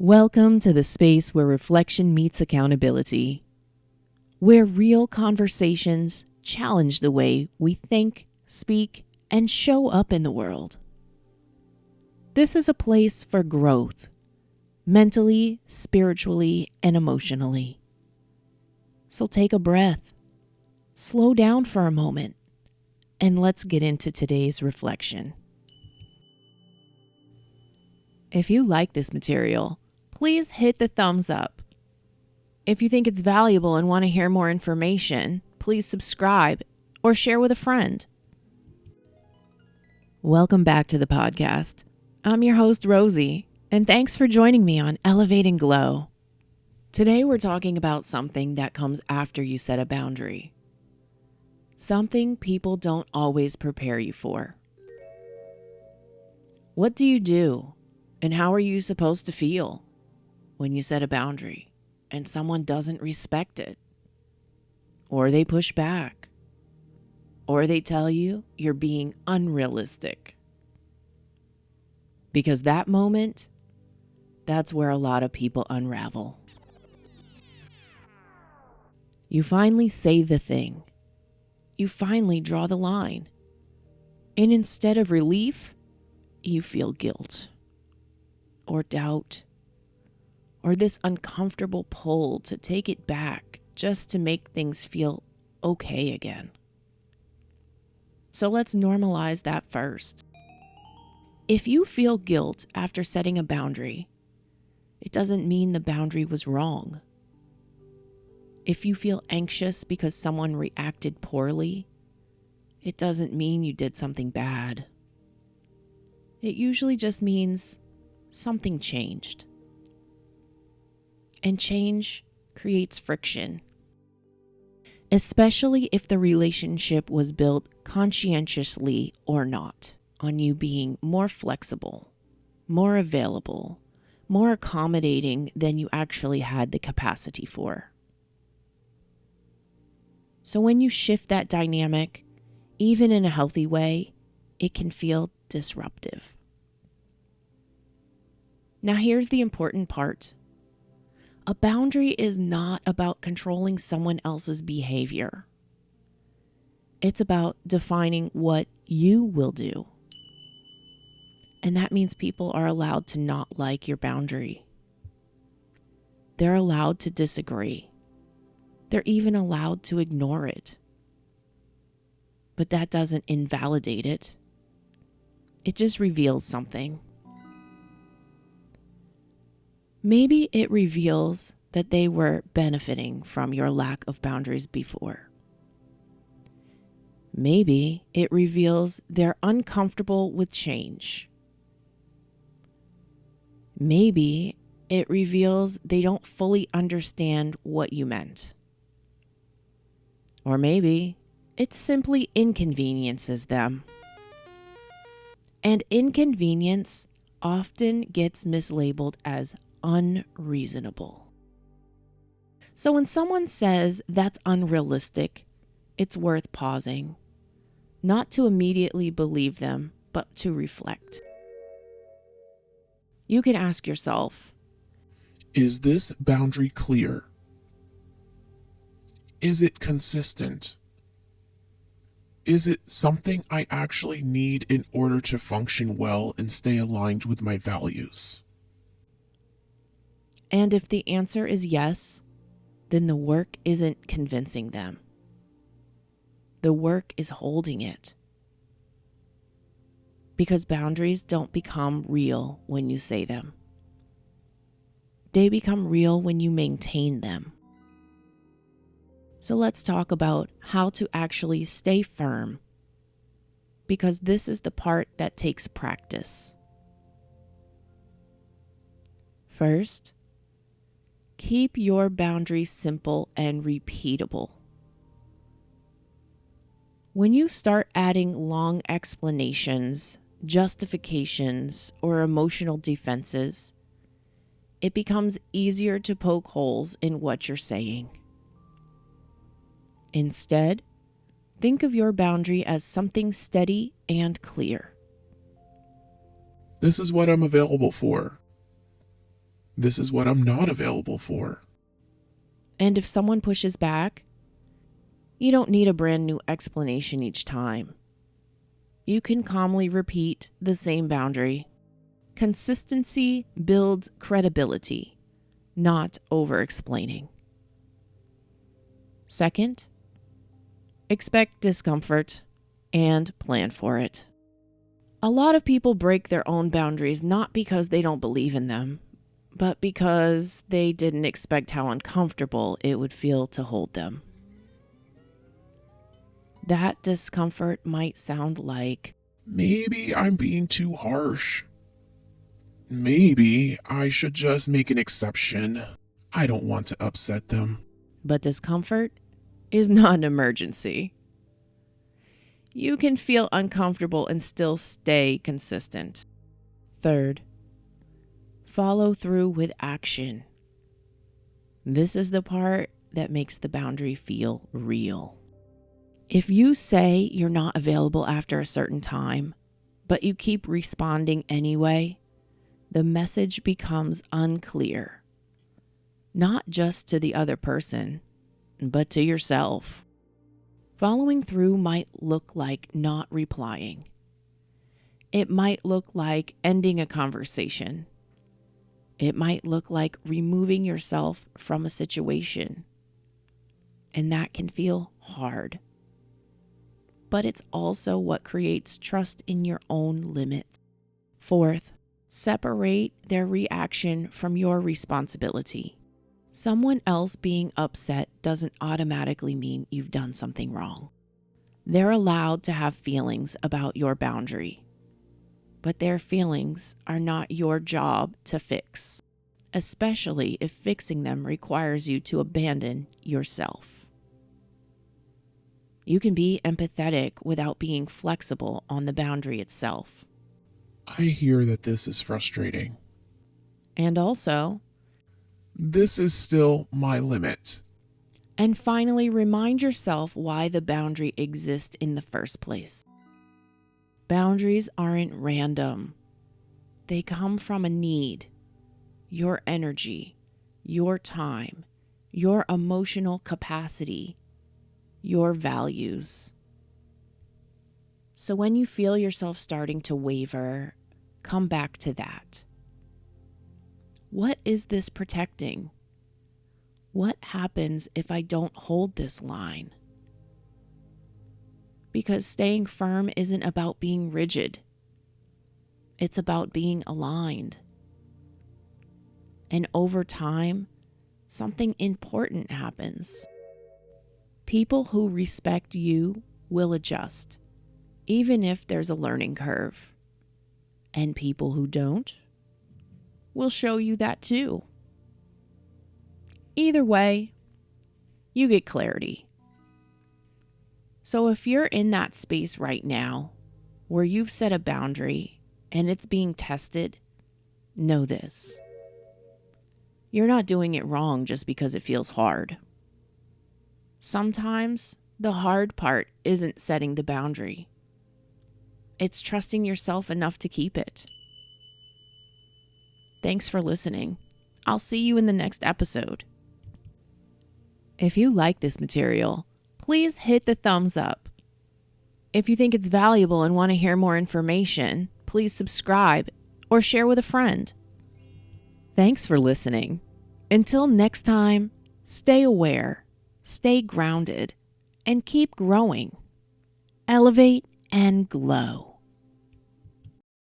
Welcome to the space where reflection meets accountability, where real conversations challenge the way we think, speak, and show up in the world. This is a place for growth, mentally, spiritually, and emotionally. So take a breath, slow down for a moment, and let's get into today's reflection. If you like this material, please hit the thumbs up. If you think it's valuable and want to hear more information, please subscribe or share with a friend. Welcome back to the podcast. I'm your host, Rosie, and thanks for joining me on Elevate and Glow. Today we're talking about something that comes after you set a boundary. Something people don't always prepare you for. What do you do, and how are you supposed to feel when you set a boundary and someone doesn't respect it? Or they push back? Or they tell you you're being unrealistic? Because that moment, that's where a lot of people unravel. You finally say the thing. You finally draw the line. And instead of relief, you feel guilt or doubt or this uncomfortable pull to take it back just to make things feel okay again. So let's normalize that first. If you feel guilt after setting a boundary, it doesn't mean the boundary was wrong. If you feel anxious because someone reacted poorly, it doesn't mean you did something bad. It usually just means something changed. And change creates friction, especially if the relationship was built conscientiously or not on you being more flexible, more available, more accommodating than you actually had the capacity for. So when you shift that dynamic, even in a healthy way, it can feel disruptive. Now here's the important part. A boundary is not about controlling someone else's behavior. It's about defining what you will do. And that means people are allowed to not like your boundary. They're allowed to disagree. They're even allowed to ignore it. But that doesn't invalidate it. It just reveals something. Maybe it reveals that they were benefiting from your lack of boundaries before. Maybe it reveals they're uncomfortable with change. Maybe it reveals they don't fully understand what you meant. Or maybe it simply inconveniences them. And inconvenience often gets mislabeled as unreasonable. So when someone says that's unrealistic, it's worth pausing, not to immediately believe them, but to reflect. You can ask yourself, is this boundary clear? Is it consistent? Is it something I actually need in order to function well and stay aligned with my values? and if the answer is yes, then the work isn't convincing them. The work is holding it. Because boundaries don't become real when you say them. They become real when you maintain them. So let's talk about how to actually stay firm, because this is the part that takes practice. First, keep your boundaries simple and repeatable. When you start adding long explanations, justifications, or emotional defenses, it becomes easier to poke holes in what you're saying. Instead, think of your boundary as something steady and clear. This is what I'm available for. This is what I'm not available for. And if someone pushes back, you don't need a brand new explanation each time. You can calmly repeat the same boundary. Consistency builds credibility, not over-explaining. Second, expect discomfort and plan for it. A lot of people break their own boundaries not because they don't believe in them, but because they didn't expect how uncomfortable it would feel to hold them. That discomfort might sound like, Maybe I'm being too harsh. Maybe I should just make an exception. I don't want to upset them. but discomfort is not an emergency. You can feel uncomfortable and still stay consistent. Third, follow through with action. This is the part that makes the boundary feel real. If you say you're not available after a certain time, but you keep responding anyway, the message becomes unclear. Not just to the other person, but to yourself. Following through might look like not replying. It might look like ending a conversation. It might look like removing yourself from a situation. And that can feel hard. But it's also what creates trust in your own limits. Fourth, separate their reaction from your responsibility. Someone else being upset doesn't automatically mean you've done something wrong. They're allowed to have feelings about your boundary, but their feelings are not your job to fix, especially if fixing them requires you to abandon yourself. You can be empathetic without being flexible on the boundary itself. I hear that this is frustrating. And also, This is still my limit. and finally, remind yourself why the boundary exists in the first place. Boundaries aren't random. They come from a need, your energy, your time, your emotional capacity, your values. So when you feel yourself starting to waver, come back to that. What is this protecting? What happens if I don't hold this line? Because staying firm isn't about being rigid. It's about being aligned. And over time, something important happens. People who respect you will adjust, even if there's a learning curve. And people who don't will show you that too. Either way, you get clarity. So if you're in that space right now where you've set a boundary and it's being tested, know this. You're not doing it wrong just because it feels hard. Sometimes the hard part isn't setting the boundary. It's trusting yourself enough to keep it. Thanks for listening. I'll see you in the next episode. If you like this material, please hit the thumbs up. If you think it's valuable and want to hear more information, please subscribe or share with a friend. Thanks for listening. Until next time, stay aware, stay grounded, and keep growing. Elevate and glow.